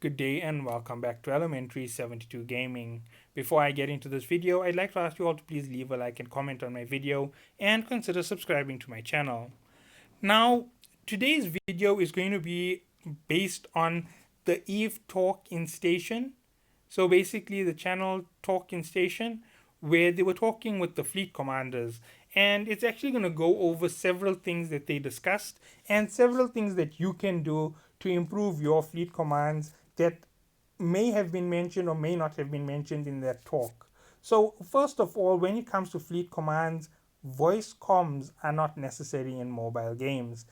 Good day and welcome back to Elementary 72 Gaming. Before I get into this video, I'd like to ask you all to please leave a like and comment on my video and consider subscribing to my channel. Now, today's video is going to be based on the Eve Talk-In Station. So basically the channel Talk-In Station where they were talking with the fleet commanders, and it's actually going to go over several things that they discussed and several things that you can do to improve your fleet commands that may have been mentioned or may not have been mentioned in that talk. So first of all, when it comes to fleet commands, voice comms are not necessary in mobile games.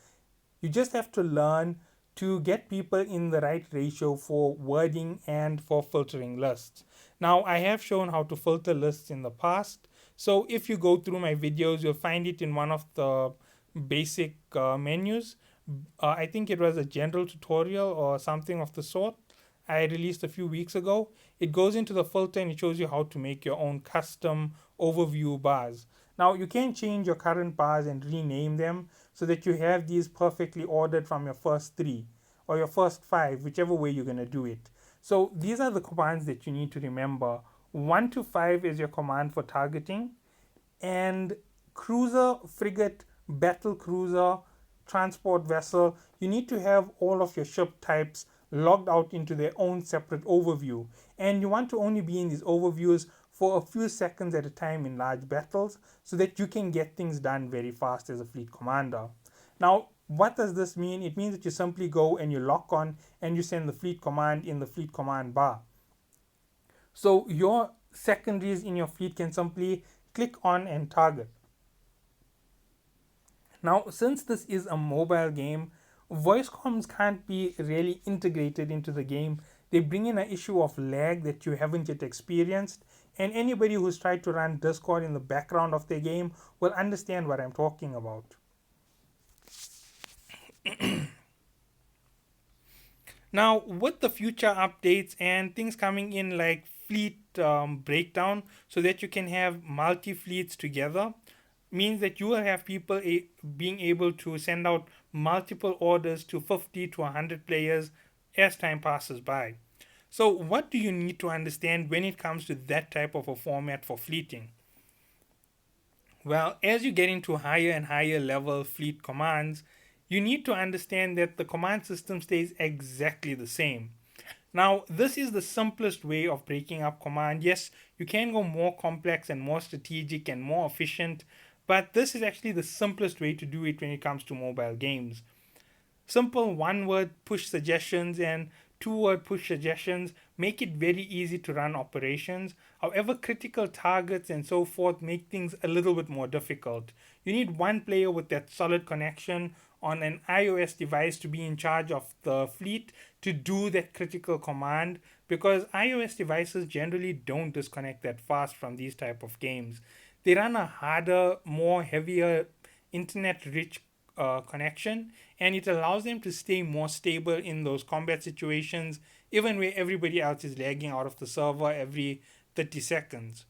You just have to learn to get people in the right ratio for wording and for filtering lists. Now, I have shown how to filter lists in the past. So if you go through my videos, you'll find it in one of the basic menus. I think it was a general tutorial or something of the sort I released a few weeks ago. It goes into the filter and it shows you how to make your own custom overview bars. Now, you can change your current bars and rename them so that you have these perfectly ordered from your first three or your first five, whichever way you're going to do it. So these are the commands that you need to remember. 1 to 5 is your command for targeting, and cruiser, frigate, battle cruiser, transport vessel, you need to have all of your ship types logged out into their own separate overview. And you want to only be in these overviews for a few seconds at a time in large battles so that you can get things done very fast as a fleet commander. Now, what does this mean? It means that you simply go and you lock on and you send the fleet command in the fleet command bar. So your secondaries in your fleet can simply click on and target. Now, since this is a mobile game, voice comms can't be really integrated into the game. They bring in an issue of lag that you haven't yet experienced, and anybody who's tried to run Discord in the background of their game will understand what I'm talking about. Now, with the future updates and things coming in like fleet breakdown, so that you can have multi fleets together, means that you will have people being able to send out multiple orders to 50 to 100 players as time passes by. So, what do you need to understand when it comes to that type of a format for fleeting? Well, as you get into higher and higher level fleet commands, you need to understand that the command system stays exactly the same. Now, this is the simplest way of breaking up command. Yes, you can go more complex and more strategic and more efficient, but this is actually the simplest way to do it when it comes to mobile games. Simple one word push suggestions and two-word push suggestions make it very easy to run operations. However, critical targets and so forth make things a little bit more difficult. You need one player with that solid connection on an iOS device to be in charge of the fleet to do that critical command, because iOS devices generally don't disconnect that fast from these type of games. They run a harder, more heavier internet rich connection, and it allows them to stay more stable in those combat situations, even where everybody else is lagging out of the server every 30 seconds.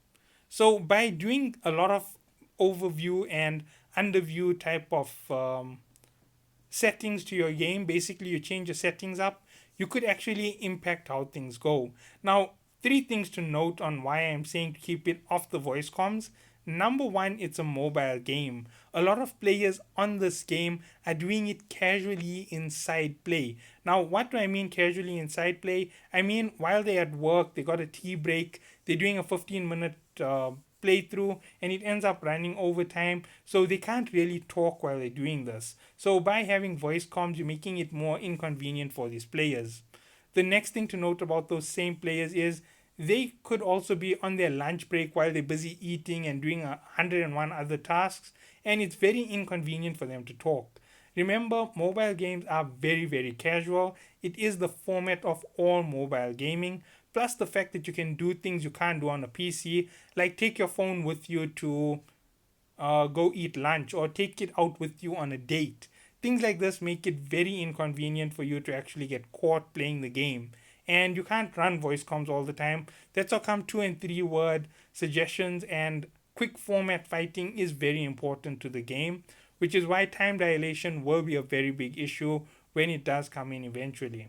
So, by doing a lot of overview and underview type of settings to your game, basically, you change your settings up, you could actually impact how things go. Now, three things to note on why I'm saying to keep it off the voice comms. Number one, it's a mobile game. A lot of players on this game are doing it casually inside play. Now, what do I mean casually inside play? I mean, while they're at work, they got a tea break, they're doing a 15-minute playthrough, and it ends up running overtime, so they can't really talk while they're doing this. So, by having voice comms, you're making it more inconvenient for these players. The next thing to note about those same players is they could also be on their lunch break while they're busy eating and doing 101 other tasks, and it's very inconvenient for them to talk. Remember, mobile games are very, very casual. It is the format of all mobile gaming, plus the fact that you can do things you can't do on a PC, like take your phone with you to go eat lunch or take it out with you on a date. Things like this make it very inconvenient for you to actually get caught playing the game. And you can't run voice comms all the time. That's how come 2 and 3 word suggestions and quick format fighting is very important to the game, which is why time dilation will be a very big issue when it does come in eventually.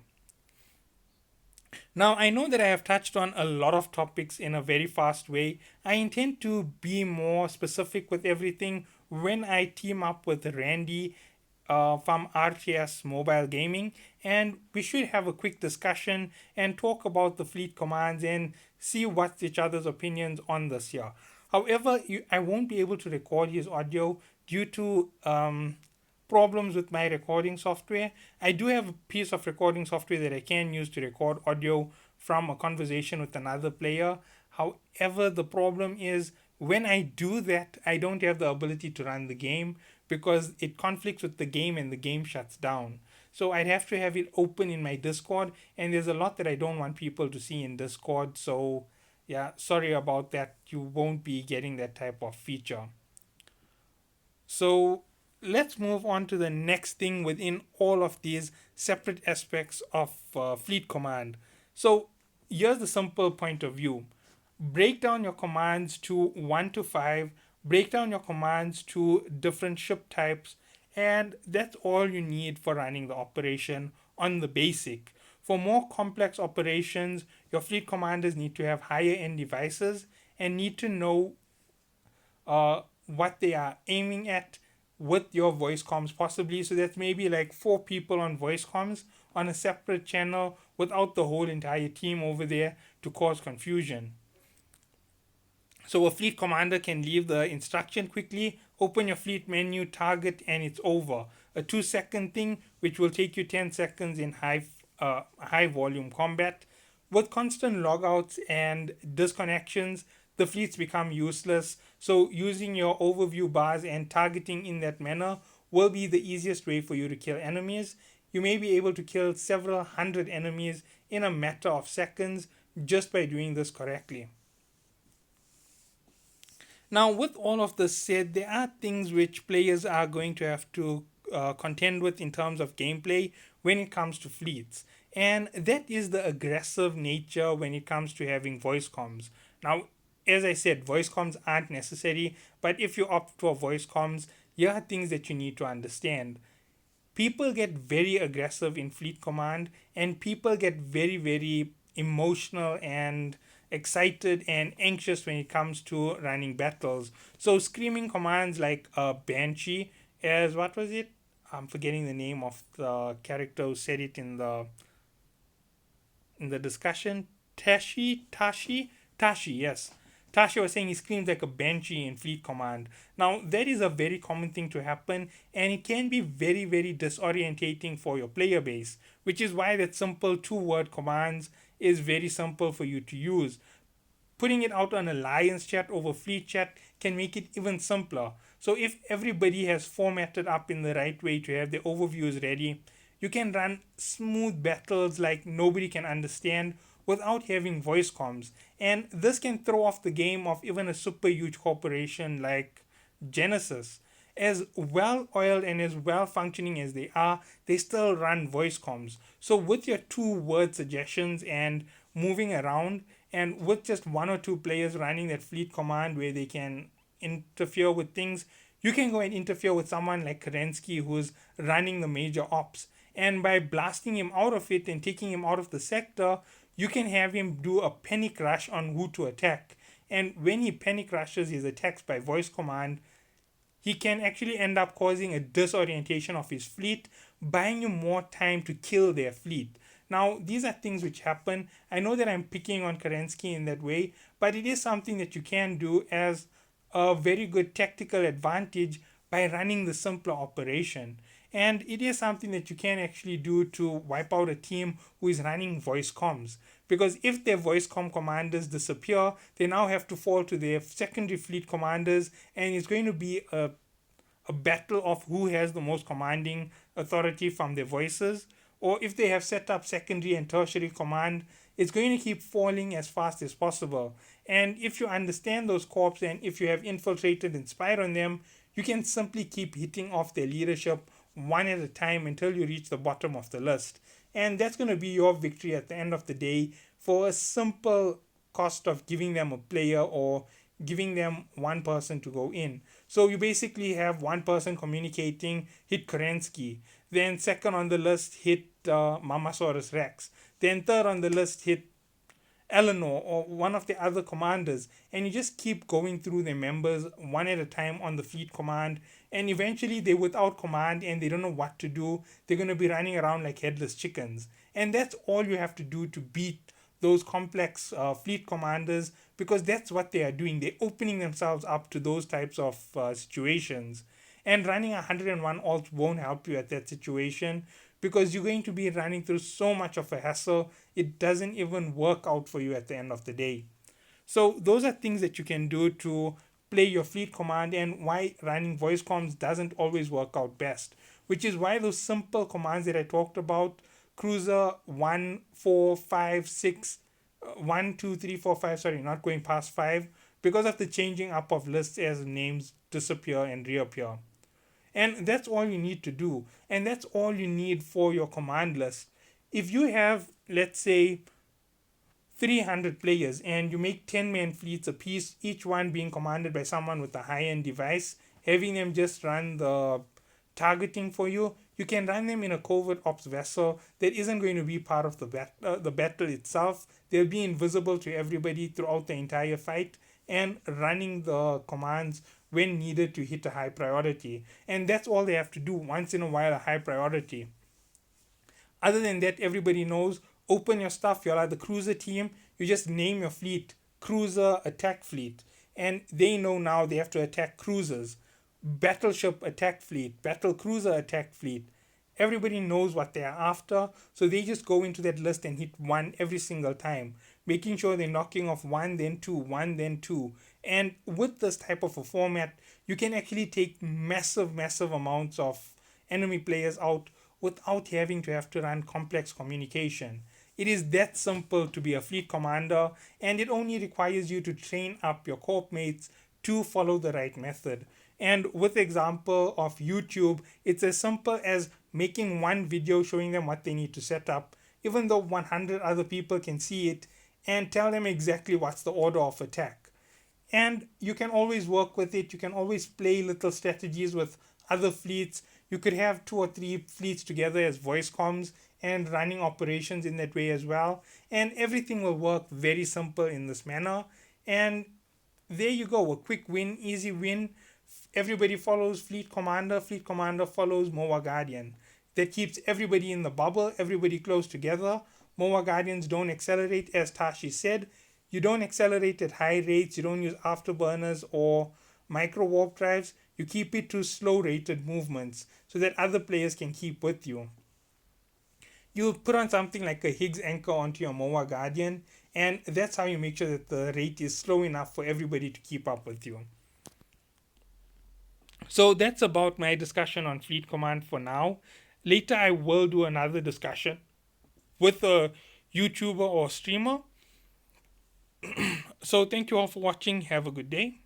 Now, I know that I have touched on a lot of topics in a very fast way. I intend to be more specific with everything when I team up with Randy from RTS Mobile Gaming, and we should have a quick discussion and talk about the fleet commands and see what's each other's opinions on this here. However, I won't be able to record his audio due to problems with my recording software. I do have a piece of recording software that I can use to record audio from a conversation with another player. However, the problem is when I do that, I don't have the ability to run the game because it conflicts with the game and the game shuts down. So I'd have to have it open in my Discord, and there's a lot that I don't want people to see in Discord. So, yeah, sorry about that. You won't be getting that type of feature. So let's move on to the next thing within all of these separate aspects of fleet command. So here's the simple point of view: break down your commands to 1 to 5, break down your commands to different ship types, and that's all you need for running the operation on the basic. For more complex operations, your fleet commanders need to have higher end devices and need to know what they are aiming at with your voice comms, possibly. So that's maybe like 4 people on voice comms on a separate channel without the whole entire team over there to cause confusion. So a fleet commander can leave the instruction quickly, open your fleet menu, target, and it's over. A 2 second thing, which will take you 10 seconds in high volume combat. With constant logouts and disconnections, the fleets become useless. So using your overview bars and targeting in that manner will be the easiest way for you to kill enemies. You may be able to kill several hundred enemies in a matter of seconds just by doing this correctly. Now, with all of this said, there are things which players are going to have to contend with in terms of gameplay when it comes to fleets. And that is the aggressive nature when it comes to having voice comms. Now, as I said, voice comms aren't necessary, but if you opt for voice comms, here are things that you need to understand. People get very aggressive in fleet command, and people get very, very emotional and excited and anxious when it comes to running battles. So screaming commands like Banshee, as what was it? I'm forgetting the name of the character who said it in the discussion. Tashi, yes. Tashi was saying he screams like a banshee in Fleet Command. Now, that is a very common thing to happen, and it can be very, very disorientating for your player base, which is why that simple 2 word commands is very simple for you to use. Putting it out on Alliance chat over Fleet chat can make it even simpler. So if everybody has formatted up in the right way to have their overviews ready, you can run smooth battles like nobody can understand without having voice comms. And this can throw off the game of even a super huge corporation like Genesis. As well oiled and as well functioning as they are, they still run voice comms. So, with your 2 word suggestions and moving around, and with just 1 or 2 players running that fleet command where they can interfere with things, you can go and interfere with someone like Kerensky who's running the major ops. And by blasting him out of it and taking him out of the sector, you can have him do a panic rush on who to attack. And when he panic rushes his attacks by voice command, he can actually end up causing a disorientation of his fleet, buying you more time to kill their fleet. Now, these are things which happen. I know that I'm picking on Kerensky in that way, but it is something that you can do as a very good tactical advantage by running the simpler operation. And it is something that you can actually do to wipe out a team who is running voice comms. Because if their voice comm commanders disappear, they now have to fall to their secondary fleet commanders, and it's going to be a battle of who has the most commanding authority from their voices. Or if they have set up secondary and tertiary command, it's going to keep falling as fast as possible. And if you understand those corps and if you have infiltrated and spied on them, you can simply keep hitting off their leadership one at a time until you reach the bottom of the list. And that's going to be your victory at the end of the day for a simple cost of giving them a player or giving them 1 person to go in. So you basically have 1 person communicating, hit Kerensky. Then second on the list, hit Mamasaurus Rex. Then third on the list hit Eleanor or one of the other commanders, and you just keep going through the members one at a time on the fleet command, and eventually they're without command and they don't know what to do. They're going to be running around like headless chickens, and that's all you have to do to beat those complex fleet commanders, because that's what they are doing. They're opening themselves up to those types of situations, and running 101 alt won't help you at that situation, because you're going to be running through so much of a hassle, it doesn't even work out for you at the end of the day. So those are things that you can do to play your fleet command, and why running voice comms doesn't always work out best, which is why those simple commands that I talked about, cruiser 1 4 5 6 1 2 3 4 5, sorry, not going past 5, because of the changing up of lists as names disappear and reappear. And that's all you need to do. And that's all you need for your command list. If you have, let's say, 300 players and you make 10-man fleets apiece, each one being commanded by someone with a high-end device, having them just run the targeting for you, you can run them in a covert ops vessel that isn't going to be part of the battle itself. They'll be invisible to everybody throughout the entire fight, and running the commands when needed to hit a high priority. And that's all they have to do, once in a while, a high priority. Other than that, everybody knows, open your stuff, you're like the cruiser team, you just name your fleet cruiser attack fleet. And they know now they have to attack cruisers, battleship attack fleet, battle cruiser attack fleet. Everybody knows what they are after, so they just go into that list and hit one every single time, making sure they're knocking off one, then two, one, then two. And with this type of a format, you can actually take massive, massive amounts of enemy players out without having to have to run complex communication. It is that simple to be a fleet commander, and it only requires you to train up your corp mates to follow the right method. And with the example of YouTube, it's as simple as making one video showing them what they need to set up, even though 100 other people can see it, and tell them exactly what's the order of attack. And you can always work with it. You can always play little strategies with other fleets. You could have 2 or 3 fleets together as voice comms and running operations in that way as well. And everything will work very simple in this manner. And there you go, a quick win, easy win. Everybody follows Fleet Commander follows MOA Guardian. That keeps everybody in the bubble, everybody close together. MOA Guardians don't accelerate, as Tashi said. You don't accelerate at high rates, you don't use afterburners or micro warp drives. You keep it to slow rated movements so that other players can keep with you. You'll put on something like a Higgs anchor onto your MOA Guardian, and that's how you make sure that the rate is slow enough for everybody to keep up with you. So that's about my discussion on Fleet Command for now. Later I will do another discussion with a YouTuber or streamer. So thank you all for watching. Have a good day.